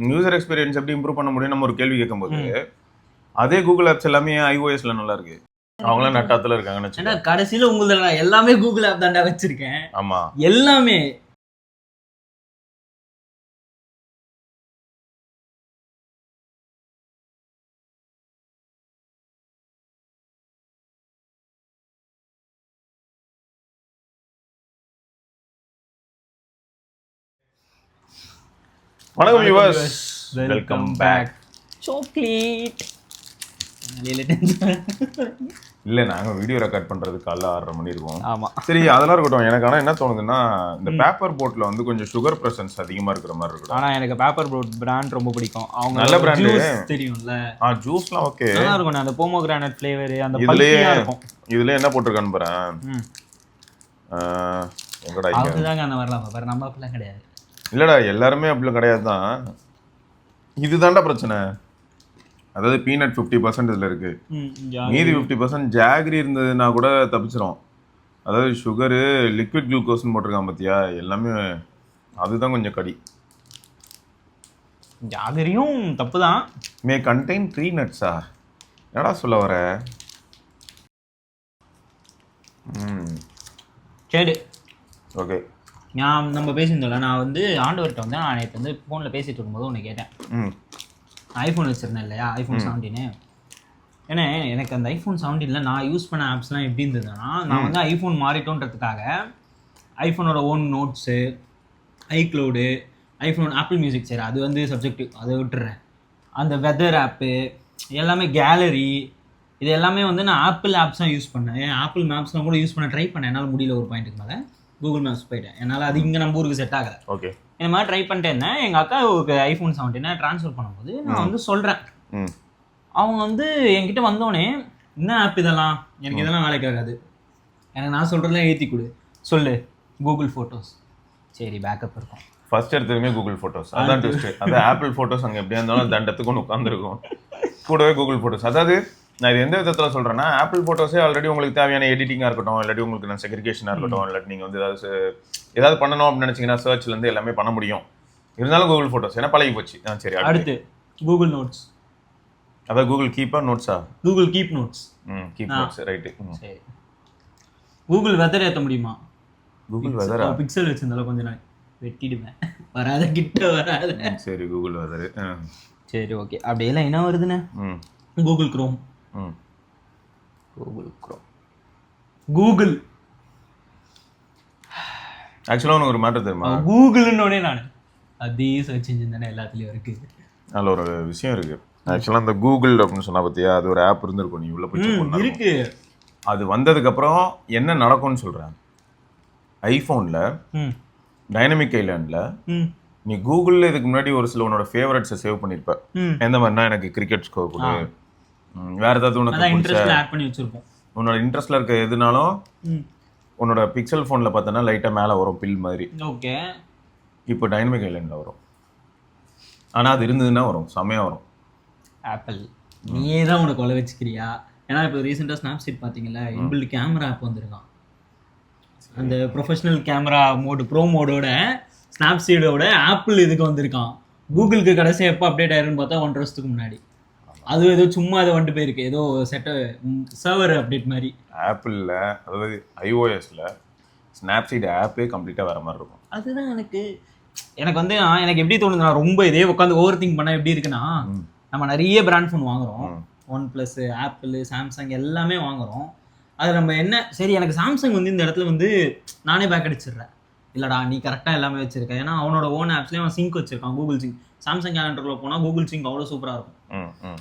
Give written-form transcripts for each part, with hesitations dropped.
User experience எப்படி improve பண்ண முடியும் நம்ம ஒரு கேள்வி கேட்கும்போது அதே கூகுள் ஆப்ஸ் எல்லாமே iOSல நல்லா இருக்கு. அவங்களாம் நட்டாத்துல இருக்காங்கன்னு வச்சுக்கோங்க. கடைசியில உங்களுக்கு நான் எல்லாமே கூகுள் ஆப் தாண்டா வச்சிருக்கேன். ஆமா எல்லாமே வணக்கம் வியூவர்ஸ், வெல்கம் பேக். சாக்லேட் இல்ல நாங்க வீடியோ ரெக்கார்ட் பண்றது காலைல 6:30 மணி இருக்கும். ஆமா சரி அதெல்லாம் இருக்கட்டும். எனக்கு ஆனா என்ன தோணுதுன்னா இந்த பேப்பர் போட்ல வந்து கொஞ்சம் சுகர் பிரசன்ஸ் அதிகமா இருக்கிற மாதிரி இருக்கு. ஆனா எனக்கு பேப்பர் போட் பிராண்ட் ரொம்ப பிடிக்கும். அவங்க நல்ல பிராண்ட் தெரியும்ல. ஜூஸ்லாம் ஓகே நல்லா இருக்கும். அந்த போமோகிரானட் ஃப்ளேவர் அந்த இதுலயே இருக்கும். இதுல என்ன போட்டிருக்கான்னு பாறேன். எங்கடா இங்க அதுதாங்க அந்த வரலாம் பாரு. நம்ம அப்பலாம் கிடையாது. இல்லடா எல்லாருமே அப்படி கிடையாது தான். இதுதான்டா பிரச்சனை. அதாவது பீனட் 50% இதுல இருக்கு, மீதி 50% ஜாகரி இருந்ததுன்னா கூட தப்பிச்சிரும். அதாவது சுகரு லிக்விட் குளுக்கோஸ்ன்னு போட்டிருக்கான் பார்த்தியா, எல்லாமே அதுதான் கொஞ்சம் கடி. ஜாகரியும் தப்பு தான். மே கண்டெயின் 3 நட்ஸா? என்னடா சொல்ல வர? சரி ஓகே. நம்ம பேசியிருந்தோம்ல, நான் வந்து ஆண்டவர்கிட்ட வந்து நான் நேற்று வந்து ஃபோனில் பேசிட்டு இருக்கும்போது ஒன்று கேட்டேன். ஐஃபோன் வச்சுருந்தேன் இல்லையா, ஐஃபோன் 17. ஏன்னா எனக்கு அந்த ஐஃபோன் 17 நான் யூஸ் பண்ண ஆப்ஸ்லாம் எப்படி இருந்ததுன்னா, நான் வந்து ஐஃபோன் மாறிட்டோன்றதுக்காக ஐஃபோனோட own notes, iCloud, iPhone Apple music, சரி அது வந்து சப்ஜெக்டிவ், அதை விட்டுறேன். அந்த வெதர் ஆப்பு எல்லாமே, கேலரி, இது எல்லாமே வந்து நான் ஆப்பிள் ஆப்ஸ் தான் யூஸ் பண்ணேன். ஆப்பிள் மேப்ஸ்லாம் கூட யூஸ் பண்ண ட்ரை பண்ணேன். என்னால் முடியல. ஒரு பாயிண்ட்டுக்கு மேலே கூகுள் மேப்ஸ் போயிட்டேன். என்னால் அது இங்கே நம்ம ஊருக்கு செட் ஆகலை. ஓகே. இந்த மாதிரி ட்ரை பண்ணிட்டே இருந்தேன். எங்கள் அக்காவுக்கு ஐஃபோன் 17 ட்ரான்ஸ்ஃபர் பண்ணும்போது நான் வந்து சொல்கிறேன். அவங்க வந்து என்கிட்ட வந்தோடனே, என்ன ஆப் இதெல்லாம், எனக்கு இதெல்லாம் வேலைக்கு ஆகாது, எனக்கு நான் சொல்கிறதெல்லாம் ஏற்றி கொடு, சொல்லு கூகுள் ஃபோட்டோஸ். சரி பேக்கப் இருக்கும். ஃபர்ஸ்ட் எடுத்ததுமே கூகுள் ஃபோட்டோஸ், அதான் ட்விஸ்ட். அதான் ஆப்பிள் ஃபோட்டோஸ் அங்கே எப்படியா இருந்தாலும் தண்டத்துக்கு ஒன்று உட்காந்துருக்கும், கூடவே கூகுள் ஃபோட்டோஸ். அதாவது நான் இது எந்த விதத்தில் சொல்கிறேன்னா, ஆப்பிள் ஃபோட்டோஸே ஆல்ரெடி உங்களுக்கு தேவையான எடிட்டிங்காக இருக்கட்டும், இல்லாட்டி உங்களுக்கு நான் செக்ரிகேஷனாக இருக்கட்டும், இல்லாட்டி நீங்கள் வந்து ஏதாவது பண்ணணும் அப்படின்னு நினச்சிங்கன்னா சர்ச்லேருந்து எல்லாமே பண்ண முடியும். இருந்தாலும் கூகுள் ஃபோட்டோஸ் ஏன்னா பழகி போச்சு. சரி, அடுத்து கூகுள் நோட்ஸ். அதான் கூகுள் கீப்பா நோட்ஸா? Google keep notes. Keep notes, right. சரி, கூகுள் வெதர் ஏற்ற முடியுமா? கூகுள் வெதரா? பிக்சல் வச்சிருந்தாலும் கொஞ்சம் நான் வெட்டிடுவேன், வராத கிட்ட வராத. சரி கூகுள் வெதர். சரி ஓகே. அப்படியெல்லாம் என்ன வருதுண்ணே? Google Chrome. Google Chrome, Google. ஆக்சுவலாக உனக்கு ஒரு மேட்டர் தெரியுமா? கூகுள்னோடனே நான் அதே சர்ச் இன்ஜின் தானே எல்லாத்துலேயும் இருக்கு. அதில் ஒரு விஷயம் இருக்கு. ஆக்சுவலாக அந்த கூகுள் அப்படின்னு சொன்னா பார்த்தியா, அது ஒரு ஆப் இருந்திருக்கும், நீ உள்ள போய் இருக்கு. அது வந்ததுக்கப்புறம் என்ன நடக்கும்னு சொல்கிறேன். ஐஃபோனில் டைனமிக் ஐலாண்டில் நீ கூகுளில் இதுக்கு முன்னாடி ஒரு சில உன்னோட ஃபேவரட்ஸை சேவ் பண்ணியிருப்ப. எந்த மாதிரினா, எனக்கு கிரிக்கெட் ஸ்கோர் கொடு, வேற ஏதாவது உனக்கு ஆட் பண்ணி வச்சிருப்போம். உன்னோட இன்ட்ரெஸ்ட்ல இருக்க எதுனாலும் உன்னோட பிக்சல் ஃபோனில் பார்த்தோன்னா லைட்டாக மேலே வரும், பில் மாதிரி. ஓகே. இப்போ டைனமிக் ஐலாண்டில் வரும். ஆனால் அது இருந்ததுன்னா வரும், செம்மையாக வரும். ஆப்பிள் நீயே தான் உனக்கு கொலை வச்சுக்கிறியா? ஏன்னா இப்போ ரீசெண்டாக ஸ்னாப்சீட் பார்த்தீங்களா, இன்பில்ட் கேமரா ஆப் வந்திருக்கான். அந்த ப்ரொஃபஷனல் கேமரா மோடு, ப்ரோ மோடோட ஸ்னாப்சீடோட ஆப்பிள் இதுக்கு வந்திருக்கான். கூகுளுக்கு கடைசி எப்போ அப்டேட் ஆயிருன்னு பார்த்தா 1 வருஷத்துக்கு முன்னாடி. அது ஏதோ சும்மா அதை வந்துட்டு போயிருக்கு, ஏதோ சர்வர் அப்டேட் மாதிரி. ஆப்பிளில், அதாவது iOSல ஸ்னாப்சீட் ஆப்பே கம்ப்ளீட்டாக வேற மாதிரி இருக்கும். அதுதான் எனக்கு வந்து எனக்கு எப்படி தோணுதுன்னா, ரொம்ப இதே உட்காந்து ஓவர் திங்க் பண்ண எப்படி இருக்குன்னா, நம்ம நிறைய பிராண்ட் ஃபோன் வாங்குறோம், OnePlus, ஆப்பிள், சாம்சங் எல்லாமே வாங்குறோம். அது நம்ம என்ன, சரி எனக்கு சாம்சங் வந்து இந்த இடத்துல வந்து நானே பேக் அடிச்சிடுறேன், இல்லைடா நீ கரெக்டாக எல்லாமே வச்சிருக்க. ஏன்னா அவனோட ஓன் ஆப்ஸ்லேயே அவன் சிங்க் வச்சிருக்கான், கூகுள் சிங்க். சாம்சங் கேலண்டரில் போனால் கூகுள் சிங்க் அவ்வளோ சூப்பராக இருக்கும்.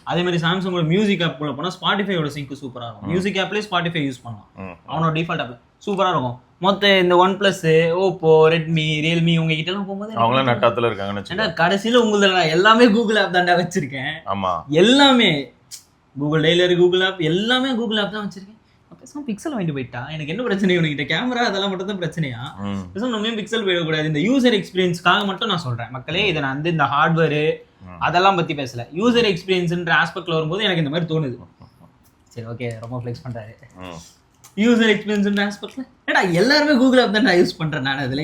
அதே மாதிரி சாம்சங்கோட மியூசிக் ஆப்ல போனால் ஸ்பாட்டிஃபையோட சிங்க் சூப்பராக இருக்கும். மியூசிக் ஆப்லேயே ஸ்பாட்டிஃபை யூஸ் பண்ணலாம், அவனோட டிஃபால்ட் ஆப்ல சூப்பராக இருக்கும். மொத்த இந்த OnePlus, ஓப்போ, ரெட்மி, ரியல்மி உங்ககிட்ட எல்லாம் போகும்போது அவங்களாம் நட்டாத்துல இருக்காங்கன்னு. ஏன்னா கடைசியில் உங்களுக்கு எல்லாமே கூகுள் ஆப் தாண்டா வச்சிருக்கேன். ஆமா, எல்லாமே கூகுள் டெய்லரி, கூகுள் ஆப், எல்லாமே கூகுள் ஆப் தான் வச்சிருக்கேன். பிக்சல் வாங்கிட்டு போயிட்டா எனக்கு என்ன பிரச்சனை? உனக்கிட்ட கேமரா அதெல்லாம் மட்டும் தான் பிரச்சனையா? நம்ம பிக்சல் போயிடக்கூடாது. இந்த யூசர் எக்ஸ்பீரியன்ஸ்க்காக மட்டும் நான் சொல்றேன் மக்களே. இதை நான் வந்து இந்த ஹார்ட்வேர் அதெல்லாம் பத்தி பேசல, யூசர் எக்ஸ்பீரியன்ஸ்ன்ற ஆஸ்பெக்ட்ல வரும்போது எனக்கு இந்த மாதிரி தோணுது. சரி ஓகே, ரொம்ப ஃப்ளெக்ஸ் பண்றாரு. யூசர் எக்ஸ்பீரியன்ஸ் ஆஸ்பெக்ட்ல ஏடா எல்லாருமே கூகுள் ஆப் தான் நான் யூஸ் பண்றேன். நான் அதுல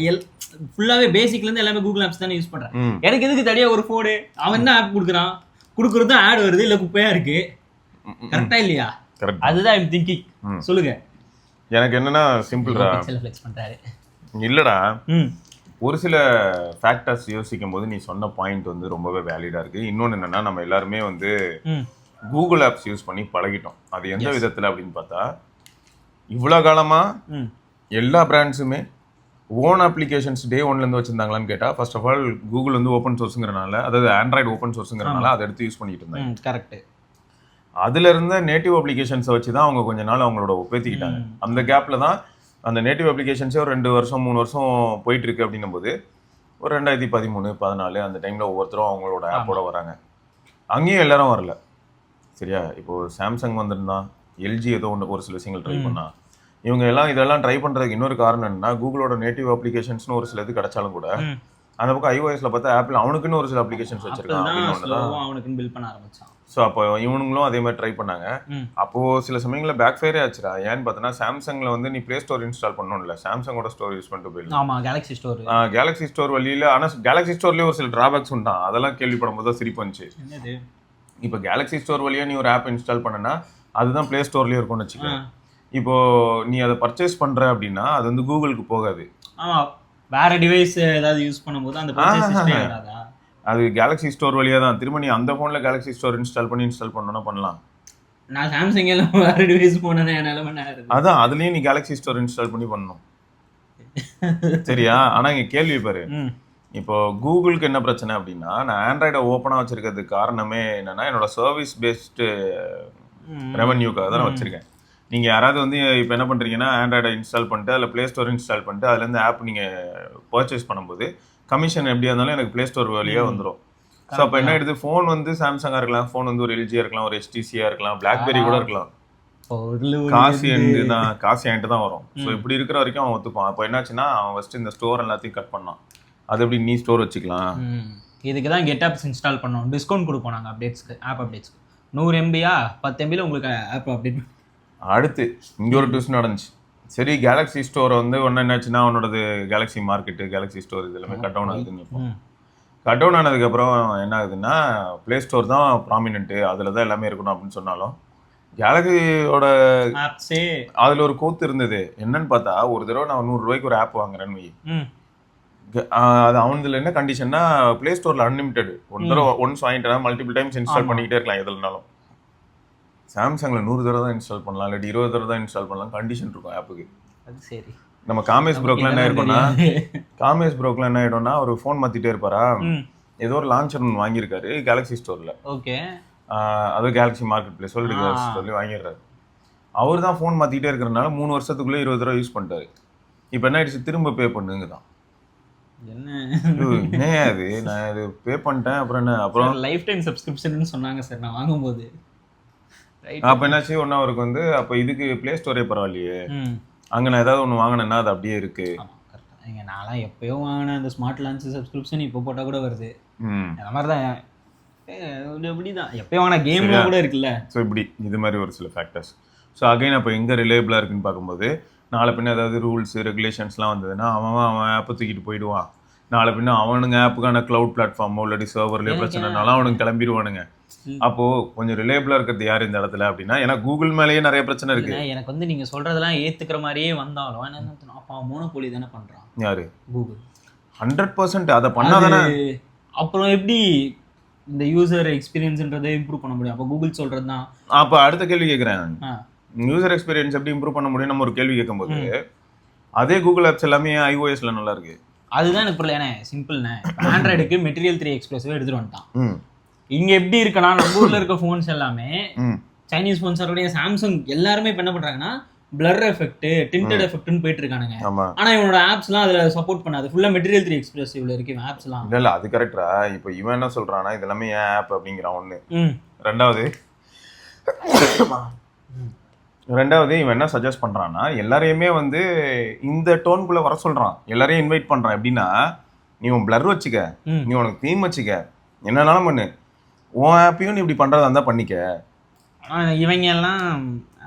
ஃபுல்லாவே பேசிக்ல இருந்து எல்லாமே கூகுள் ஆப்ஸ் தானே யூஸ் பண்றேன். எனக்கு எதுக்கு தனியா ஒரு போனு? அவன் என்ன ஆப் கொடுக்குறான்? கொடுக்குறதும் ஆட் வருது, இல்ல குப்பையா இருக்கு. கரெக்டா இல்லையா? அதுதான் ஐம் திங்கிங். சொல்லுங்க. எனக்கு என்னன்னா சிம்பிள்ரா ஃப்ளெக்ஸ் பண்றாரு இல்லடா. ஒரு சில ஃபேக்டர்ஸ் யோசிக்கும் போது நீ சொன்ன பாயிண்ட் வந்து ரொம்பவே வேலிடா இருக்கு. இன்னொன்னு என்னன்னா, நம்ம எல்லாருமே வந்து கூகுள் ஆப்ஸ் யூஸ் பண்ணி பழகிட்டோம். அது எந்த விதத்துல அப்படின்னு பார்த்தா, இவ்வளவு காலமா எல்லா பிராண்ட்ஸுமே ஓன் அப்ளிகேஷன்ஸ் டே ஒன்ல இருந்து வச்சிருந்தாங்களான்னு கேட்டா, ஃபர்ஸ்ட் ஆஃப் ஆல் கூகுள் வந்து ஓப்பன் சோர்ஸ்ங்கிறனால, அதாவது ஆண்ட்ராய்டு ஓப்பன் சோர்ஸ்ங்கிறனால அதை எடுத்து யூஸ் பண்ணிட்டு இருந்தாங்க. கரெக்ட். அதுல இருந்த நேட்டிவ் அப்ளிகேஷன்ஸை வச்சு தான் அவங்க கொஞ்ச நாள் அவங்களோட ஒப்பேத்திக்கிட்டாங்க. அந்த கேப்ல தான் அந்த நேட்டிவ் அப்ளிகேஷன்ஸே ஒரு 2 வருஷம் 3 வருஷம் போயிட்டு இருக்கு. அப்படின்னும் போது ஒரு 2013 14 அந்த டைம்ல ஒவ்வொருத்தரும் அவங்களோட ஆப்போட வராங்க. அங்கேயும் எல்லாரும் வரல. சரியா? இப்போ சாம்சங் வந்திருந்தான், எல்ஜி ஏதோ ஒன்று ஒரு சில விஷயங்கள் ட்ரை பண்ணா. இவங்க எல்லாம் இதெல்லாம் ட்ரை பண்றதுக்கு இன்னொரு காரணம் என்னன்னா, கூகுளோட நேட்டிவ் அப்ளிகேஷன்ஸ்னு ஒரு சில இது கிடைச்சாலும் கூட அந்த பக்கம் ஐஓஎஸ்ல பார்த்தா ஆப்பிள் அவனுக்குன்னு ஒரு சில அப்ளிகேஷன்ஸ் வச்சிருக்கான். அவனுக்குன்னு பில்ட் பண்ண ஆரம்பிச்சான். ஸோ அப்போ இவனுங்களும் அதே மாதிரி ட்ரை பண்ணாங்க. அப்போ சில சமயங்களில் பேக் ஃபயரே ஆச்சுடா. ஏன்னு பார்த்தோன்னா, சாம்சங்ல வந்து நீ பிளே ஸ்டோர் இன்ஸ்டால் பண்ணணும்ல, சாம்சங்கோட ஸ்டோர் யூஸ் பண்ணிட்டு போயிடலாம். ஆமா, கேலக்ஸி ஸ்டோர். கேலக்ஸி ஸ்டோர் வழியில, ஆனால் கேலக்ஸி ஸ்டோர்லேயே ஒரு சில டிராபேக்ஸ் உண்டான். அதெல்லாம் கேள்விப்படும் போது தான் சிரிப்பு வந்துச்சு. இப்போ கேலக்ஸி ஸ்டோர் வழியா நீ ஒரு ஆப் இன்ஸ்டால் பண்ணனா, அதுதான் பிளே ஸ்டோர்லேயே இருக்கும்னு வச்சுக்க. இப்போ நீ அதை பர்ச்சேஸ் பண்ற அப்படின்னா அது வந்து கூகுளுக்கு போகாது. ஆமா, வேற டிவைஸ் ஏதாவது யூஸ் பண்ணும்போது அந்த பர்ச்சேஸ் ஹிஸ்டரி வராதா? அது கேலக்ஸி ஸ்டோர் வழியா தான். திரும்ப நீ அந்த போன்ல கேலக்ஸி ஸ்டோர் இன்ஸ்டால் பண்ணணும்னா பண்ணலாம். நான் சாம்சங் எல்லாம் வேற டிவைஸ் போனேன்னா என்னால பண்ணாது. அதான் அதுலயும் நீ கேலக்ஸி ஸ்டோர் இன்ஸ்டால் பண்ணணும். சரியா? ஆனா இங்க கேள்வி பாரு, இப்போ கூகுளுக்கு என்ன பிரச்சனை அப்படின்னா, நான் ஆண்ட்ராய்டை ஓப்பனா வச்சிருக்கிறதுக்கு காரணமே என்னன்னா, என்னோட சர்வீஸ் பேஸ்டு ரெவன்யூக்காக தான் நான் வச்சிருக்கேன். நீங்கள் யாராவது வந்து இப்போ என்ன பண்ணுறீங்கன்னா, ஆண்ட்ராய்டை இன்ஸ்டால் பண்ணிட்டு அதில் ப்ளே ஸ்டோர் இன்ஸ்டால் பண்ணிட்டு அதுலேருந்து ஆப் நீங்கள் பர்ச்சேஸ் பண்ணும்போது கமிஷன் எப்படியா இருந்தாலும் எனக்கு ப்ளே ஸ்டோர் வழியாக வந்துடும். ஸோ அப்போ என்ன ஆயிடுது, ஃபோன் வந்து சாம்சங்காக இருக்கலாம், ஃபோன் வந்து ஒரு எல்ஜியாக இருக்கலாம், ஒரு HTCயாக இருக்கலாம், பிளாக்பெரி கூட இருக்கலாம், காசு என்கிட்ட தான் வரும். ஸோ இப்படி இருக்கிற வரைக்கும் அவன் ஒத்துப்பான். அப்போ என்னாச்சுன்னா, அவன் ஃபஸ்ட்டு இந்த ஸ்டோர் எல்லாத்தையும் கட் பண்ணான். அது எப்படி நீ ஸ்டோர் வச்சுக்கலாம். இதுக்கு தான் கெட் ஆப்ஸ் இன்ஸ்டால் பண்ணோம், டிஸ்கவுண்ட் கொடுப்போம் நாங்கள் அப்டேட்ஸ்க்கு, ஆப் அப்டேட்ஸ்க்கு. 100 MB 10 MB உங்களுக்கு ஆப் அப்டேட். அடுத்து இங்கே ஒரு ட்விஸ்ட் நடந்துச்சு. சரி, கேலக்ஸி ஸ்டோரை வந்து ஒன்று என்னாச்சுன்னா, அவனோடது கேலக்ஸி மார்க்கெட்டு, கேலக்ஸி ஸ்டோர் இது எல்லாமே கட் டவுன் ஆகுதுன்னு. கட் டவுன் ஆனதுக்கப்புறம் என்ன ஆகுதுன்னா, ப்ளே ஸ்டோர் தான் ப்ராமினென்ட்டு, அதில் தான் எல்லாமே இருக்கணும் அப்படின்னு சொன்னாலும், கேலக்ஸியோட அதில் ஒரு கூத்து இருந்தது. என்னன்னு பார்த்தா, ஒரு தடவை நான் 100 ரூபாய்க்கு ஒரு ஆப் வாங்குறேன்னு வை, அது அவனதுல என்ன கண்டிஷன்னா, ப்ளே ஸ்டோரில் அன்லிமிட்டெட். ஒரு தடவை ஒன்ஸ் வாங்கிட்டேன்னா மல்டிபிள் டைம்ஸ் இன்ஸ்டால் பண்ணிக்கிட்டே இருக்கலாம் எதுலனாலும். சாம்சங்ல 100 தடவை தான் இன்ஸ்டால் பண்ணலாம், இல்லாட்டி 20 தடவை தான் இன்ஸ்டால் பண்ணலாம், கண்டிஷன் இருக்கும் ஆப்புக்கு. அது சரி. நம்ம காமேஸ் ப்ரோக்லாம் என்ன ஆயிடும்னா, ஒரு ஃபோன் மாத்திட்டே இருப்பாரா, ஏதோ ஒரு லான்ச்சர் ஒன்று வாங்கியிருக்காரு கேலக்ஸி ஸ்டோர்ல. ஓகே, அது கேலக்ஸி மார்க்கெட் பிளேஸ் சொல்லிட்டு கேலக்ஸி ஸ்டோர்ல வாங்கிடுறாரு. அவர் தான் ஃபோன் மாத்திட்டே இருக்கிறனால 3 வருஷத்துக்குள்ள 20 தடவை யூஸ் பண்ணிட்டாரு. இப்போ என்ன ஆயிடுச்சு, திரும்ப பே பண்ணுங்க தான். என்ன அது, நான் இது பே பண்ணிட்டேன், அப்புறம் என்ன, அப்புறம் லைஃப் டைம் சப்ஸ்கிரிப்ஷன் சொன்னாங்க சார் நான் வாங்கும்போது. அப்போ என்னாச்சு, ஒன்று அவருக்கு வந்து, அப்போ இதுக்கு பிளே ஸ்டோரே பரவாயில்லையே, அங்கே நான் ஏதாவது ஒன்று வாங்கினேன்னா அது அப்படியே இருக்கு. இங்கே நான்லாம் எப்போயோ வாங்கினேன் அந்த ஸ்மார்ட் லான்ச் சப்ஸ்கிரிப்ஷன், இப்போ போட்டால் கூட வருது. அந்த மாதிரி தான் இப்படி தான் எப்போயோ வாங்கின கேம்லாம் கூட இருக்குல்ல. ஸோ இப்படி இது மாதிரி ஒரு சில ஃபேக்டர்ஸ். ஸோ அகைன் அப்போ எங்கே ரிலேபிளாக இருக்குன்னு பார்க்கும்போது, நாளை பின்ன ஏதாவது ரூல்ஸ் ரெகுலேஷன்ஸ்லாம் வந்ததுன்னா அவன் ஆப்பை தூக்கிட்டு போயிடுவான். நாளை பின்ன அவனுங்க ஆப்புக்கான க்ளவுட் பிளாட்ஃபார்மோ இல்லாட்டி சர்வர்லேயே பிரச்சனைனாலும் அவனுக்கு கிளம்பிடுவானுங்க. அப்போ கொஞ்சம் ரிலேபிளா இருக்கிறது யார் இந்த இடத்துல அப்படின்னா, ஏன்னா கூகுள் மேலேயே நிறைய பிரச்சனை இருக்கு. எனக்கு வந்து நீங்க சொல்றதெல்லாம் ஏத்துக்கிற மாதிரியே வந்தாலும் என்ன அப்பா மோனோபோலி தானே பண்றான் யாரு, கூகுள். 100% அதை பண்ணாதானே அப்புறம் எப்படி இந்த யூசர் எக்ஸ்பீரியன்ஸ்ன்றதை இம்ப்ரூவ் பண்ண முடியும்? அப்போ கூகுள் சொல்றது தான். அப்போ அடுத்த கேள்வி கேட்குறேன், யூசர் எக்ஸ்பீரியன்ஸ் எப்படி இம்ப்ரூவ் பண்ண முடியும்? நம்ம ஒரு கேள்வி கேட்கும்போது அதே கூகுள் ஆப்ஸ் எல்லாமே iOSல நல்லா இருக்கு. அதுதான் எனக்கு புரியல. ஏன்னா சிம்பிள்ண்ணே, ஆண்ட்ராய்டுக்கு மெட்டீரியல் 3 எக்ஸ்பிரஸிவ் எடுத்துட்டு வந்துட்டான். இங்க எப்படி இருக்குன்னா, நம்ம ஊர்ல இருக்க போன்ஸ் எல்லாமே சைனீஸ் போன்ஸ் இருக்கக்கூடிய சாம்சங் எல்லாருமே இப்ப என்ன பண்றாங்கன்னா, பிளர் எஃபெக்ட், டிண்டட் எஃபெக்ட்னு போயிட்டு இருக்கானுங்க. ஆனா இவனோட ஆப்ஸ்லாம் அதுல சப்போர்ட் பண்ணாது. ஃபுல்லா மெட்டீரியல் 3 எக்ஸ்பிரஸிவ்ல இருக்கு இவன் ஆப்ஸ்லாம். இல்ல அது கரெக்டா. இப்போ இவன் என்ன சொல்றானா, இது எல்லாமே ஏன் ஆப் அப்படிங்கிறான் ஒண்ணு. ரெண்டாவது இவன் என்ன சஜஸ்ட் பண்றான்னா, எல்லாரையுமே வந்து இந்த டோன்குள்ள வர சொல்றான், எல்லாரையும் இன்வைட் பண்றான். எப்படின்னா, நீ உன் பிளர் வச்சுக்க, நீ உனக்கு தீம் வச்சுக்க, என்னன்னாலும் பண்ணு, உன் ஆப்பையும் நீ இப்படி பண்றதா இருந்தா பண்ணிக்க. ஆனா இவங்க எல்லாம்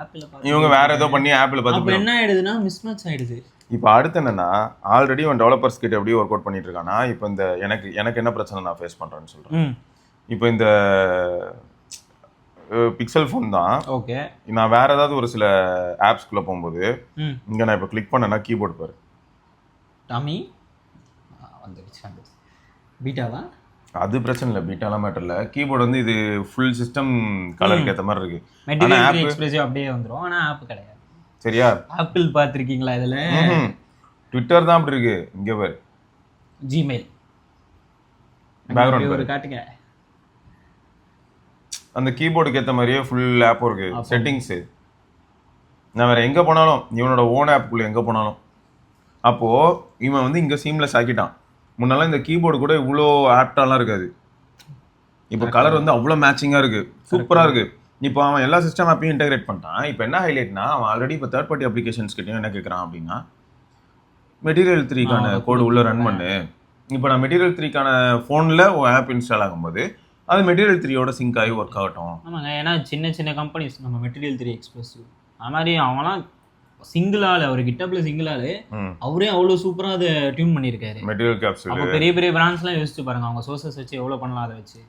ஆப்பிள் இவங்க வேற ஏதோ பண்ணி ஆப்பிள் அப்ப பார்த்து என்ன ஆயிடுதுன்னா மிஸ்மேட்ச் ஆயிடுது. இப்போ அடுத்து என்னன்னா ஆல்ரெடி அவன் டெவலப்பர்ஸ் கிட்ட எப்படி ஒர்க் அவுட் பண்ணிட்டு இருக்கானா, இப்போ இந்த எனக்கு என்ன பிரச்சனை நான் ஃபேஸ் பண்றேன்னு சொல்றேன். இப்போ இந்த பிக்சல் ஃபோன் தான். ஓகே, நான் வேற ஏதாவது ஒரு சில ஆப்ஸ்குள்ள போகும்போது இங்க நான் இப்போ கிளிக் பண்ணேன்னா கீபோர்டு பாரு டாமி வந்துருச்சு. பீட்டாவா? அது பிரச்சனை இல்லை, பீட்டாலாம் மேட்டர் இல்லை. கீபோர்டு வந்து இது ஃபுல் சிஸ்டம் கலருக்கு ஏற்ற மாதிரி இருக்கு. மெட்டீரியல் எக்ஸ்பிரசிவ் அப்படியே வந்துரும். ஆனா ஆப் கிடையாது. சரியா? ஆப்பிள் பார்த்திருக்கீங்களா? இதுல ட்விட்டர் தான் அப்படி இருக்கு. இங்க பாரு ஜிமெயில் பேக்ரவுண்ட் ஒரு காட்டுங்க. அந்த கீபோர்டுக்கு ஏற்ற மாதிரியே ஃபுல் ஆப்பும் இருக்கு. செட்டிங்ஸ் நான் வேற எங்க போனாலும் இவனோட ஓன் ஆப்புக்குள்ள எங்க போனாலும் அப்போ இவன் வந்து இங்க சீம்லெஸ் ஆக்கிட்டான். முன்னெல்லாம் இந்த கீபோர்டு கூட இவ்வளோ ஆப்டாலாம் இருக்காது. இப்போ கலர் வந்து அவ்வளோ மேட்சிங்காக இருக்கு, சூப்பராக இருக்கு. இப்போ அவன் எல்லா சிஸ்டம் ஆப்பையும் இன்டெகிரேட் பண்ணிட்டான். இப்போ என்ன ஹைலைட்னா அவன் ஆல்ரெடி இப்போ தேர்ட் பார்ட்டி அப்ளிகேஷன்ஸ் கிட்டையும் என்ன கேட்குறான் அப்படின்னா மெட்டீரியல் 3க்கான கோடு உள்ள ரன் பண்ணு. இப்போ நான் மெட்டீரியல் 3க்கான ஃபோனில் ஆப் இன்ஸ்டால் ஆகும்போது அது மெட்டீரியல் 3யோட சிங்க் ஆகி ஒர்க் ஆகட்டும். ஆமாங்க, ஏன்னா சின்ன சின்ன கம்பெனிஸ் நம்ம மெட்டீரியல் 3 எக்ஸ்பிரசிவ் அது மாதிரி அவங்களாம் சிங்கிள் ஆள், அவர் கிட்டப்ல சிங்கிள் ஆளு அவரே அவ்வளவு சூப்பரா அதை டியூன் பண்ணியிருக்காரு. மெட்டீரியல் கேப்சூல் அப்போ பெரிய பெரிய பிராண்ட்ஸ்லாம் யோசிச்சு பாருங்க, அவங்க சோர்சஸ் வச்சு எவ்வளவு பண்ணலாம் அதை வச்சு.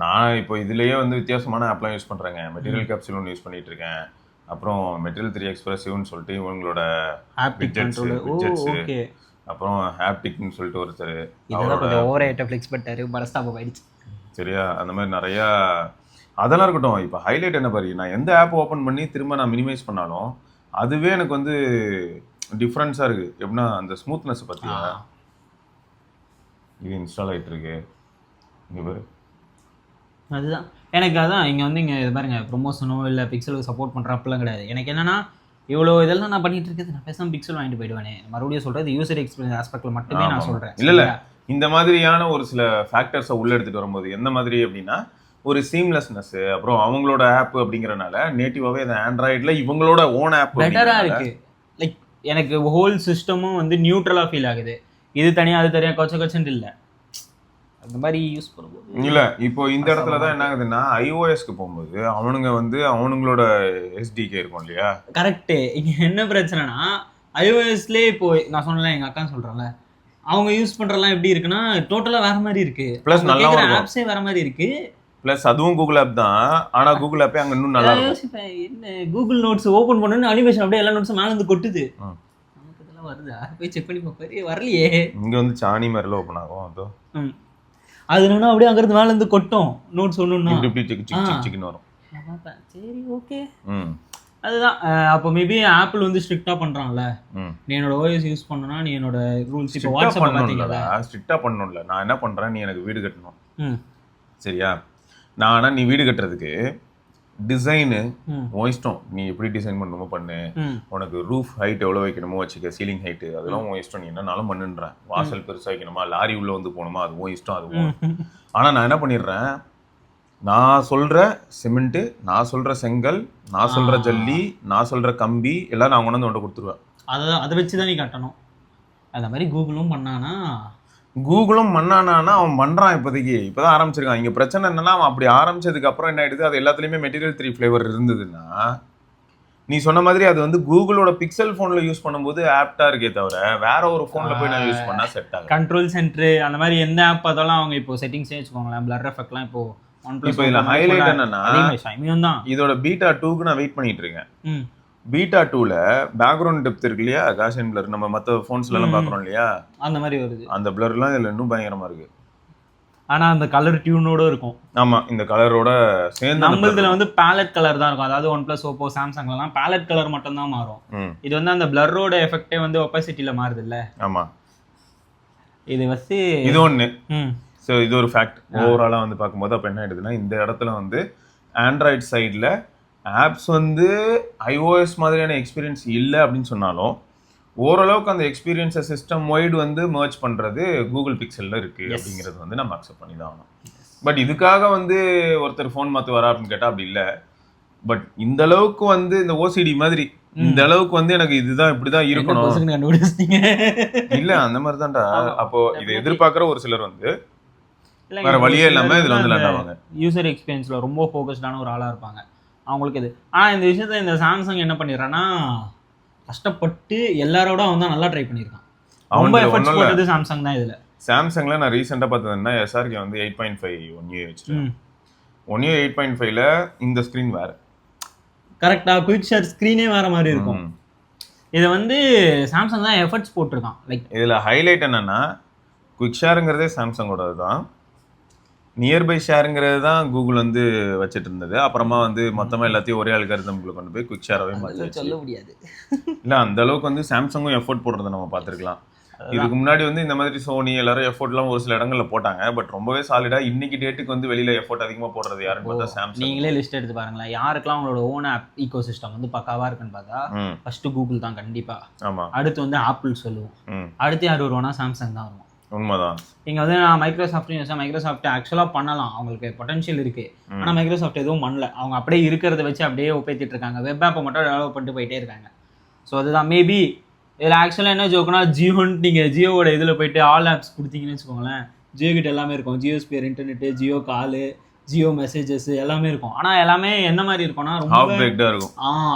நான் இப்போ இதுலயே வந்து வித்தியாசமான ஆப்லாம் யூஸ் பண்றேங்க. மெட்டீரியல் கேப்சூல் ஒன்று யூஸ் பண்ணிட்டு இருக்கேன். அப்புறம் மெட்டீரியல் 3 எக்ஸ்பிரசிவ்னு சொல்லிட்டு இவங்களோட ஓகே, அப்புறம் ஹாப்டிக்னு சொல்லிட்டு ஒருத்தர் இதெல்லாம் கொஞ்சம் ஓவர் ஐட்டம் ஃப்ளெக்ஸ் பண்ணிட்டாரு, பரஸ்டாப் ஆயிடுச்சு. சரியா? அந்த மாதிரி நிறைய அதெல்லாம் இருக்கட்டும். இப்போ ஹைலைட் என்ன பாரு, நான் எந்த ஆப் ஓப்பன் பண்ணி திரும்ப நான் மினிமைஸ் பண்ணாலும் அதுவே எனக்கு வந்து டிஃப்ரென்ஸாக இருக்குது. எப்படின்னா அந்த ஸ்மூத்னஸ் பற்றியா இது இன்ஸ்டால் ஆகிட்டு இருக்கு இங்கே பாரு. அதுதான் எனக்கு அதான் இங்கே வந்து இங்கே பாருங்க ப்ரொமோஷனோ இல்லை பிக்சலுக்கு சப்போர்ட் பண்ணுற அப்படிலாம் கிடையாது. எனக்கு என்னன்னா இவ்வளோ இதெல்லாம் நான் பண்ணிட்டு இருக்கிறது, நான் பேசாமல் பிக்சல் வாங்கிட்டு போயிடுவேனே. மறுபடியும் சொல்கிறது யூசர் எக்ஸ்பீரியன்ஸ் ஆஸ்பெக்டில் மட்டுமே நான் சொல்கிறேன். இல்லை இந்த மாதிரியான ஒரு சில ஃபேக்டர்ஸை உள்ள எடுத்துகிட்டு வரும்போது எந்த மாதிரி அப்படின்னா ஒரு சீம்லெஸ்னஸ், அப்புறம் அவங்களோட ஆப் அப்படிங்கறனால நேட்டிவாவே அந்த ஆண்ட்ராய்டுல இவங்களோட ஓன் ஆப் பெட்டரா இருக்கு. லைக் எனக்கு ஹோல் சிஸ்டமும் வந்து நியூட்ரலா ஃபீல் ஆகுது. இது தனியா அது தனியா கொச்சன்னு இல்ல, அந்த மாதிரி யூஸ் பண்ணும்போது இல்ல. இப்போ இந்த இடத்துல தான் என்ன ஆகுதுன்னா iOSக்கு போகும்போது அவனுங்க வந்து அவனுங்களோட SDK இருக்கும் இல்லையா? கரெக்ட். இங்க என்ன பிரச்சனைனா iOSலயே இப்போ நான் சொன்னல எங்க அக்கா சொல்றேன்ல, அவங்க யூஸ் பண்றதெல்லாம் எப்படி இருக்குன்னா டோட்டலா வேற மாதிரி இருக்கு. பிளஸ் நல்லா ஆப்ஸே வேற மாதிரி இருக்கு. பிளஸ் அதுவும் கூகுள் ஆப் தான். ஆனா கூகுள் ஆப்பே அங்க இன்னும் நல்லா இருக்கும். என்ன கூகுள் நோட்ஸ் ஓபன் பண்ணனும் அனிமேஷன் அப்படியே எல்லா நோட்ஸும் மேல இருந்து கொட்டுது. நமக்கு இதெல்லாம் வருதா? போய் செக் பண்ணி பாப்பாரு, வரலையே. இங்க வந்து சாணி மாதிரில ஓபன் ஆகும். அது என்னன்னா அப்படியே அங்க இருந்து மேல இருந்து கொட்டும் நோட்ஸ் ஒண்ணுன்னா இப்படி சிக் சிக் சிக்னு வரும். சரி ஓகே. அதுதான் அப்போ மேபி ஆப்பிள் வந்து ஸ்ட்ரிக்ட்டா பண்றான்ல, நீ என்னோட OS யூஸ் பண்ணனா நீ என்னோட ரூல்ஸ் இப்போ வாட்ஸ்அப் பாத்தீங்களா ஸ்ட்ரிக்ட்டா பண்ணனும்ல. நான் என்ன பண்றேன், நீ எனக்கு வீடு கட்டணும் சரியா? நான் நீ வீடு கட்டுறதுக்கு டிசைனு உன் இஷ்டம், நீ எப்படி டிசைன் பண்ணணுமோ பண்ணு. உனக்கு ரூஃப் ஹைட் எவ்வளோ வைக்கணுமோ வச்சுக்க, சீலிங் ஹைட்டு அதெல்லாம் உன் இஷ்டம், நீ என்னன்னாலும் பண்ணுன்றேன். வாசல் பெருசாக வைக்கணுமா, லாரி உள்ள வந்து போகணுமா, அது உன் இஷ்டம், அதுவும். ஆனால் நான் என்ன பண்ணிடுறேன், நான் சொல்ற சிமெண்ட்டு, நான் சொல்ற செங்கல், நான் சொல்ற ஜல்லி, நான் சொல்ற கம்பி எல்லாம் நான் கொண்டு வந்து உன்ட்ட கொடுத்துருவேன். அதை வச்சு தான் நீ கட்டணும். அந்த மாதிரி கூகுளும் பண்ணானா அவன் பண்றான். இப்பதான் ஆரம்பிச்சிருக்கான். இங்க பிரச்சனை என்னன்னா அவன் அப்படி ஆரம்பிச்சதுக்கு அப்புறம் என்ன ஆயிடுது, அது எல்லாத்துலயுமே மெட்டீரியல் 3 ஃபிளேவர் இருந்ததுன்னா நீ சொன்ன மாதிரி அது வந்து கூகுளோட பிக்சல் போன்ல யூஸ் பண்ணும்போது ஆப்டா இருக்கே தவிர வேற ஒரு போன்ல போய் நான் யூஸ் பண்ணா செட் ஆகும். கண்ட்ரோல் சென்டர் அந்த மாதிரி எந்த ஆப் பார்த்தாலும் அவங்க இப்போ செட்டிங்ஸே வச்சுக்கோங்களேன், பிளர் எஃபெக்ட்லாம் இப்போ இப்போ இதுல ஹைலைட் என்னன்னா இதோட பீட்டா 2க்கு நான் வெயிட் பண்ணிட்டு இருக்கேன். பீட்டா 2ல பேக்ரவுண்ட் டெப்த் இருக்கு இல்லையா, காஷியன் பிளர் நம்ம மற்ற ஃபோன்ஸ்ல எல்லாம் பாக்குறோம் இல்லையா, அந்த மாதிரி வருது. அந்த பிளர்லாம் இதுல இன்னும் பயங்கரமா இருக்கு. ஆனா அந்த கலர் டியூனோட இருக்கும். ஆமா, இந்த கலரோட சேர்ந்து நம்மளதுல வந்து பேலட் கலர் தான் இருக்கும். அதாவது OnePlus, Oppo, Samsungலாம் பேலட் கலர் மட்டும் தான் மாறும். இது வந்து அந்த பிளரோட எஃபெக்ட்டே வந்து ஒபாசிட்டில மாறுது இல்ல. ஆமா, இது வந்து இது ஒண்ணு. சோ இது ஒரு ஃபேக்ட். ஓவராலா வந்து பாக்கும்போது அப்ப என்ன ஆயிடுதுன்னா இந்த இடத்துல வந்து ஆண்ட்ராய்டு சைடுல ஆப்ஸ் வந்து iOS மாதிரியான எக்ஸ்பீரியன்ஸ் இல்லை அப்படின்னு சொன்னாலும் ஓரளவுக்கு அந்த எக்ஸ்பீரியன்ஸை சிஸ்டம் வைடு வந்து மர்ஜ் பண்ணுறது கூகுள் பிக்சலில் இருக்குது அப்படிங்கிறது வந்து நம்ம அக்செப்ட் பண்ணி தான் ஆகணும். பட் இதுக்காக வந்து ஒருத்தர் ஃபோன் மாற்று வரா அப்படின்னு கேட்டால் அப்படி இல்லை. பட் இந்த அளவுக்கு வந்து இந்த OCD மாதிரி இந்த அளவுக்கு வந்து எனக்கு இதுதான் இப்படிதான் இருக்கணும் இல்லை அந்த மாதிரி தான்டா. அப்போ இதை எதிர்பார்க்குற ஒரு சிலர் வந்து வேற வழியே இல்லாமல் இதில் வந்து லேண்ட் ஆவாங்க. யூசர் எக்ஸ்பீரியன்ஸில் ரொம்ப ஃபோக்கஸ்டான ஒரு ஆளாக இருப்பாங்க. அவங்களுக்கு இது. ஆனால் இந்த விஷயத்த இந்த சாம்சங் என்ன பண்ணிடுறான்னா கஷ்டப்பட்டு எல்லாரோட அவன் தான் நல்லா ட்ரை பண்ணியிருக்கான். ரொம்ப எஃபர்ட்ஸ் போட்டது சாம்சங் தான் இதில். சாம்சங்ல நான் ரீசெண்டாக பார்த்ததுன்னா எஸ்ஆர்கே வந்து 8.5 1 year வச்சுருக்கேன். 1 year 8.5ல இந்த ஸ்க்ரீன் வேறு கரெக்டாக குயிக் ஷேர் ஸ்க்ரீனே வேறு மாதிரி இருக்கும். இதை வந்து சாம்சங் தான் எஃபர்ட்ஸ் போட்டிருக்கான். லைக் இதில் ஹைலைட் என்னன்னா குயிக் ஷேருங்கிறதே சாம்சங்கோடது தான், நியர்பை ஷேருங்கிறது தான் கூகுள் வந்து வச்சுட்டு இருந்தது. அப்புறமா வந்து மொத்தமாக எல்லாத்தையும் ஒரே அல்காரிதம்குள்ள கொண்டு போய் குயிக் ஷேராகவே மாற்றி சொல்ல முடியாது. இல்லை அந்த அளவுக்கு வந்து சாம்சங்கும் எஃபோர்ட் போடுறதை நம்ம பார்த்துருக்கலாம். இதுக்கு முன்னாடி வந்து இந்த மாதிரி சோனி எல்லாரும் எஃபோர்ட்லாம் ஒரு சில இடங்கள்ல போட்டாங்க. பட் ரொம்பவே சாலிடா இன்னைக்கு டேட்டுக்கு வந்து வெளியில எஃபோர்ட் அதிகமாக போடுறது யாருன்னு பார்த்தா சாம்சங். நீங்களே லிஸ்ட் எடுத்து பாருங்களேன், யாருக்கெல்லாம் அவங்களோட ஓன் ஆப் ஈகோ சிஸ்டம் வந்து பக்காவா இருக்குன்னு பார்த்தா ஃபர்ஸ்ட் கூகுள் தான் கண்டிப்பா. ஆமா. அடுத்து வந்து ஆப்பிள் சொல்லுவோம். அடுத்து யார் வருவானா சாம்சங் தான் வரும். உண்மைதான். இங்க வந்து நான் மைக்ரோசாஃப்ட் ஆக்சுவலா பண்ணலாம், அவங்களுக்கு பொட்டன்ஷியல் இருக்கு. ஆனா மைக்ரோசாஃப்ட் எதுவும் பண்ணல. அவங்க அப்படியே இருக்கிறத வச்சு அப்படியே ஒப்பேத்திட்டு இருக்காங்க. வெப் ஆப்பை மட்டும் டெவலப் பண்ணிட்டு போயிட்டே இருக்காங்க. ஸோ அதுதான் மேபி இதில் ஆக்சுவலாக என்ன ஜோக்குனா ஜியோன்னு நீங்கள் ஜியோவோட இதில் போயிட்டு ஆல் ஆப்ஸ் கொடுத்தீங்கன்னு வச்சுக்கோங்களேன், ஜியோ கிட்ட எல்லாமே இருக்கும். ஜியோ ஸ்பியர் இன்டர்நெட்டு, ஜியோ காலு, ஜியோ மெசேஜஸ் எல்லாமே இருக்கும். ஆனால் எல்லாமே என்ன மாதிரி இருக்கும்னா ரொம்ப இருக்கும்.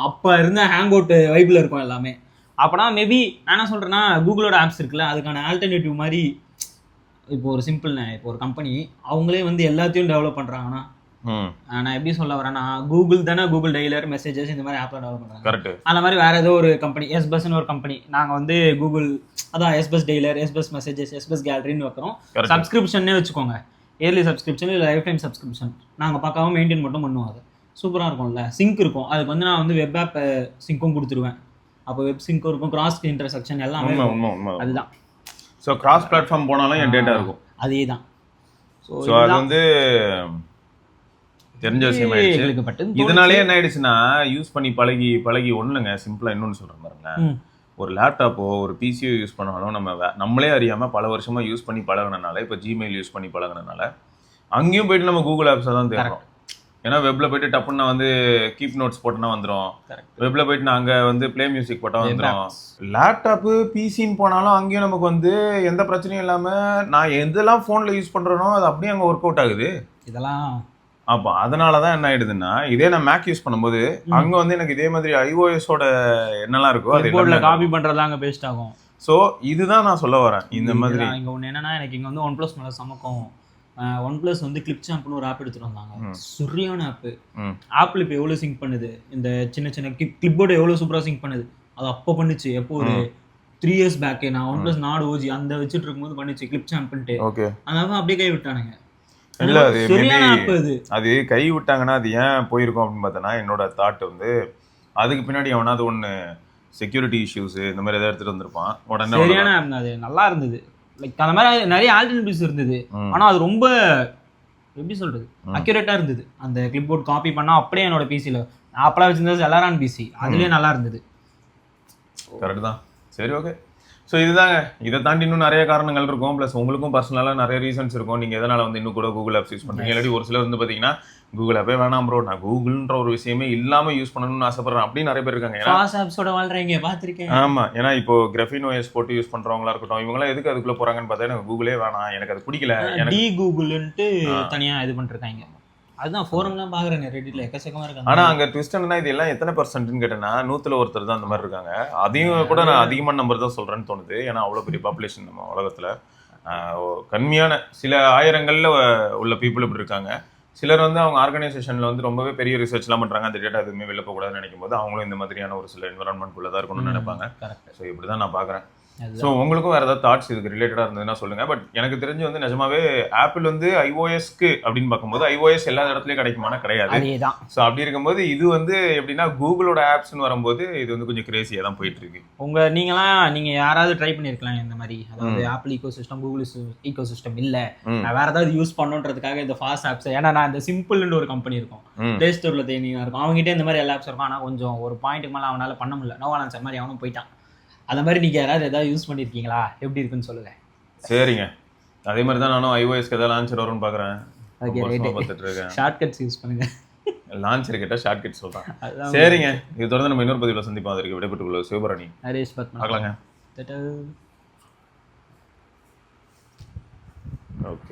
அப்போ இருந்த ஹேங் அவுட் வைப்பில் இருக்கும் எல்லாமே. அப்போனா மேபி நான் என்ன சொல்கிறேன்னா கூகுளோட ஆப்ஸ் இருக்குல்ல, அதுக்கான ஆல்டர்னேட்டிவ் மாதிரி. இப்போ ஒரு சிம்பிள்ண்ணே, இப்போ ஒரு கம்பெனி அவங்களே வந்து எல்லாத்தையும் டெவலப் பண்ணுறாங்கன்னா நான் எப்படி சொல்ல வரேன்னா கூகுள் தானே கூகுள் டெய்லர் மெசேஜஸ் இந்த மாதிரி ஆப்லாம் டெவலப் பண்ணுறாங்க. அந்த மாதிரி வேற ஏதோ ஒரு கம்பெனி எஸ்பஸ்ன்னு ஒரு கம்பெனி, நாங்கள் வந்து கூகுள் அதான் எஸ்பஸ் டெய்லர், எஸ்பஸ் மெசேஜஸ், எஸ்பஸ் கேலரின்னு வைக்கிறோம். சப்ஸ்கிரிப்ஷனே வச்சுக்கோங்க, இயர்லி சப்ஸ்கிரிப்ஷன் இல்லை லைஃப் டைம் சப்ஸ்கிரிப்ஷன். நாங்கள் பார்க்காம மெயின்டைன் மட்டும் பண்ணுவோம். அது சூப்பராக இருக்கும்ல. சிங்க் இருக்கும், அதுக்கு வந்து நான் வந்து வெப் ஆப் சிங்க்கும் கொடுத்துருவேன். அப்போ வெப் சிங்க்கும் இருக்கும், கிராஸ் இன்டர்செக்ஷன் எல்லாமே. அதுதான். ஸோ கிராஸ் பிளாட்ஃபார்ம் போனாலும் என் டேட்டா இருக்கும். அதே தான். ஸோ அது வந்து தெரிஞ்ச விஷயம் ஆயிடுச்சு. இதனாலே என்ன ஆயிடுச்சுன்னா யூஸ் பண்ணி பழகி ஒண்ணுங்க. சிம்பிளா இன்னொன்னு சொல்றேன் பாருங்க, ஒரு லேப்டாப்போ ஒரு பிசியோ யூஸ் பண்ணாலும் நம்மளே அறியாம பல வருஷமா யூஸ் பண்ணி பழகினால, இப்போ ஜிமெயில் யூஸ் பண்ணி பழகினால அங்கேயும் போயிட்டு நம்ம கூகுள் ஆப்ஸை தான் தேடுறோம். ஏன்னா வெப்ல போயிட்டு டப்புன்னு நான் வந்து கீப் நோட்ஸ் போட்டோன்னா வந்துடும். வெப்ல போயிட்டு நான் அங்கே வந்து பிளே மியூசிக் போட்டால் வந்துடும். லேப்டாப்பு பிசின்னு போனாலும் அங்கேயும் நமக்கு வந்து எந்த பிரச்சனையும் இல்லாமல் நான் எதெல்லாம் ஃபோனில் யூஸ் பண்ணுறேனோ அது அப்படியே அங்கே ஒர்க் அவுட் ஆகுது. இதெல்லாம் அப்போ அதனாலதான் என்ன ஆயிடுதுன்னா, இதே நான் மேக் யூஸ் பண்ணும்போது அங்க வந்து எனக்கு இதே மாதிரி ஐஓஎஸோட என்னெல்லாம் இருக்கோ அது காப்பி பண்றதா அங்க பேஸ்ட் ஆகும். ஸோ இதுதான் நான் சொல்ல வரேன். இந்த மாதிரி இங்க ஒன்று என்னன்னா, எனக்கு இங்க வந்து OnePlus மேல சமக்கம். OnePlus வந்து கிளிப் சாம்ப்னு ஒரு ஆப் எடுத்துட்டு வந்தாங்க. சுரியான ஆப். ஆப்பிள் இப்போ எவ்வளவு சிங்க் பண்ணுது, இந்த சின்ன சின்ன கிளிப்போர்டு எவ்வளவு சூப்பரா சிங்க் பண்ணுது. அது அப்போ பண்ணுச்சு. எப்போ ஒரு 3 years பேக் நான் OnePlus நாட் ஓஜி அந்த வச்சுட்டு இருக்கும்போது பண்ணுச்சு கிளிப் சாம்பிள்ட்டு. அதனால அப்படியே கை விட்டானுங்க. இல்ல அது கை விட்டாங்கன்னா அது ஏன் போயிருக்கும் அப்படின்னு பார்த்தோன்னா, என்னோட தாட் வந்து அதுக்கு பின்னாடி எவனாவது ஒன்று செக்யூரிட்டி இஷ்யூஸ் இந்த மாதிரி எதாவது எடுத்துட்டு வந்திருப்பான். உடனே சரியான அது நல்லா இருந்தது. லைக் அந்த மாதிரி நிறைய ஆல்டர்னேட்டிவ்ஸ் இருந்தது. ஆனா அது ரொம்ப எப்படி சொல்றது அக்யூரேட்டா இருந்தது. அந்த கிளிப் போர்ட் காப்பி பண்ணா அப்படியே என்னோட பிசில அப்பலாம் வச்சிருந்தது எலாரான் பிசி, அதுலயே நல்லா இருந்தது. கரெக்ட் தான். சரி, ஓகே. ஸோ இதுதாங்க. இதை தாண்டி இன்னும் நிறைய காரணங்கள் இருக்கும். ப்ளஸ் உங்களுக்கும் பர்சனலாக நிறைய ரீசன்ஸ் இருக்கும். நீங்கள் எதனால் வந்து இன்னும் கூட கூகுள் ஆப்ஸ் யூஸ் பண்ணுறீங்க. இல்லாட்டி ஒரு சிலர் வந்து பார்த்தீங்கன்னா கூகுள் ஆப்பே வேணாம் ப்ரோ, நான் கூகுள்ன்ற ஒரு விஷயமே இல்லாமல் யூஸ் பண்ணணும்னு ஆசைப்படுறேன் அப்படின்னு நிறைய பேர் இருக்காங்க. ஆமாம், ஏன்னா இப்போ கிராஃபின் ஓஎஸ் போட்டு யூஸ் பண்ணுறவங்களா இருக்கட்டும், இவங்களாம் எதுக்கு அதுக்குள்ளே போகிறாங்கன்னு பார்த்தா எனக்கு கூகுளே வேணாம், எனக்கு அது பிடிக்கல, டி கூகுள்ன்ட்டு தனியாக இது பண்ணிருக்காங்க. அதுதான் ஃபோரம்லாம் பார்க்குறேன் ரெடிட்ல எக்கச்சக்கமாக இருக்காங்க. ஆனால் அங்கே ட்விஸ்ட் என்னன்னா, இது எல்லாம் எத்தனை பர்சன்ட்னு கேட்டேன்னா 100ல் ஒருத்தர் தான் அந்த மாதிரி இருக்காங்க. அதையும் கூட நான் அதிகமான நம்பர் தான் சொல்கிறேன்னு தோணுது. ஏன்னா அவ்வளோ பெரிய பாப்புலேஷன் நம்ம உலகத்தில். கம்மியான சில ஆயிரங்களில் உள்ள பீப்புள் இப்படி இருக்காங்க. சிலர் வந்து அவங்க ஆர்கனைசேஷனில் வந்து ரொம்பவே பெரிய ரிசர்ச்லாம் பண்ணுறாங்க. அந்த டேட்டா எதுவுமே வெளில போகக்கூடாதுன்னு நினைக்கும் போது அவங்களும் இந்த மாதிரியான ஒரு சில என்வரான்மெண்ட்குள்ளே தான் இருக்கணும்னு நினைப்பாங்க. ஸோ இப்படி தான் நான் பார்க்குறேன். ஸோ உங்களுக்கும் வேறு ஏதாவது தாட்ஸ் இதுக்கு ரிலேட்டடாக இருந்ததுன்னா சொல்லுங்கள். பட் எனக்கு தெரிஞ்சு வந்து நிஜமாவே ஆப்பிள் வந்து ஐஓஎஸ்க்கு அப்படின்னு பார்க்கும்போது ஐஓஎஸ் எல்லா இடத்துலையும் கிடைக்குமானா கிடையாது. ஸோ அப்படி இருக்கும்போது இது வந்து எப்படின்னா கூகுளோட ஆப்ஸ்ன்னு வரும்போது இது வந்து கொஞ்சம் கிரேசியாக தான் போயிட்டு இருக்கு. நீங்கள் யாராவது ட்ரை பண்ணியிருக்கலாம் இந்த மாதிரி, அதாவது Apple ecosystem Google ecosystem இல்லை, நான் வேறு ஏதாவது யூஸ் பண்ணுன்றதுக்காக இந்த ஃபாஸ்ட் ஆப்ஸ். ஏன்னா நான் இந்த சிம்பிள்னு ஒரு கம்பெனி இருக்கும், பிளே ஸ்டோரில் தேனியாக இருக்கும், அவங்ககிட்ட இந்த மாதிரி எல்லா ஆப்ஸ் இருக்கும். ஆனால் கொஞ்சம் ஒரு பாயிண்ட்டுக்கு மேலே அவனால் பண்ண முடியல, நோவாலான்ஸ் மாதிரி அவனும் போயிட்டான். அந்த மாதிரி நீங்கள் யாராவது ஏதாவது யூஸ் பண்ணியிருக்கீங்களா, எப்படி இருக்குன்னு சொல்லுங்கள். சரிங்க, அதே மாதிரி தான் நானும் ஐஓஎஸ்க்கு ஏதாவது லான்ச்சர் வரும்னு பார்க்குறேன். பார்த்துட்டு இருக்கேன். ஷார்ட்கட்ஸ் யூஸ் பண்ணுங்க. லான்ச்சர் கேட்டால் ஷார்ட்கட் சொல்கிறேன். சரிங்க, இது தொடர்ந்து நம்ம இன்னொரு பதிவில் சந்திப்போம். அதற்கு விடைபெற்றுள்ள சிவபரணி ஹரேஷ் பத்மா பார்க்கலாங்க. ஓகே.